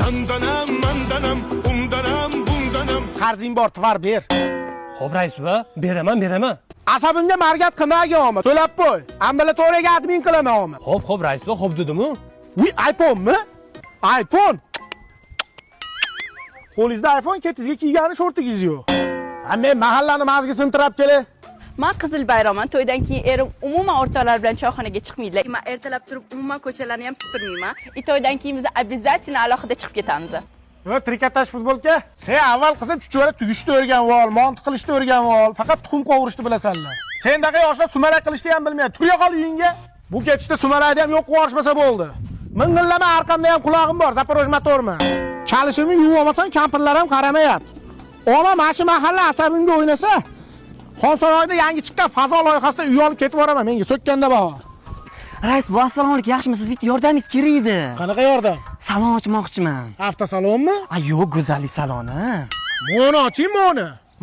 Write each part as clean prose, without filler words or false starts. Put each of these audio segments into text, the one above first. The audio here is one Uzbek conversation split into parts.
Mandanam, mandanam, undanam, bundanam. Qarzing bor, tvar ber. Xo'p, rais buva, beraman. Asabimga margat qilmaganmi? To'lab qo'y. Ambulatoriyaga admin qilamanmi? Xo'p, rais buva, xo'p dedimu. Uy, iPhone-mi? iPhone. Qo'lingizda iPhone, ketingizga kiygani shortingiz yo'q. Men mahallani mazgi sintirab kelay. Men Qizil bayramman. To'ydan keyin erim umuman o'rtoqlar bilan choyxonaga chiqmaydilar. Men ertalab turib umuman ko'chalarni ham supurmayman. To'ydan keyin biz обязательно alohida chiqib ketamiz. Trikotaj futbolka. Sen avval qizim chuchuvara tugishni o'rganib ol, mont qilishni o'rganib ol, faqat tuxum qovurishni bilasanlar. Sendaqa yoshlar sumalak qilishni ham bilmaydi. Turga qol uyingga. Bu ketishda sumalakni ham yo'q qilib bo'ldi. Ming'illama arqamda ham qulog'im bor, Zaporoj motormi? Chalishimni yuvib olmasam, kampirlar ham qaramayapti. Ona mana shu mahalla asabimga o'ynasa, Xonsaroyda yangi chiqqan fazo loyihasida uy olib ketib boraman, menga so'kkanda bor. Rais, bu assalomu alaykum, yaxshimisiz? Bitta yordamingiz kerak edi. Qanaqa yordam? Salon ochmoqchiman. Avtosalonmi? Yo'q, go'zallik saloni. Moni oching,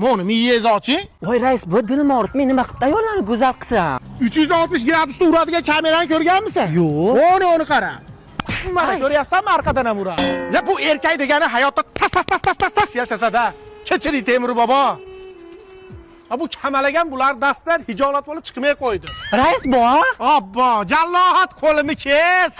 moni miyangizni oching. Voy rais, bu dilim og'ritdi. Men nima qilib ayollarni go'zal qilsam? 360 gradusda uradigan kamerani ko'rganmisan? Yo'q. Oni qara. Mana ko'ryapsanmi, arqadan ham uradi. Ya bu erkak degani hayotda tas yashasa-da. Kechiring Temur bobo. Bu kamalagan bular dastdan hijolat bo'lib chiqmay qo'ydi. Rais bu? Obbo, jallohat qo'limni kes.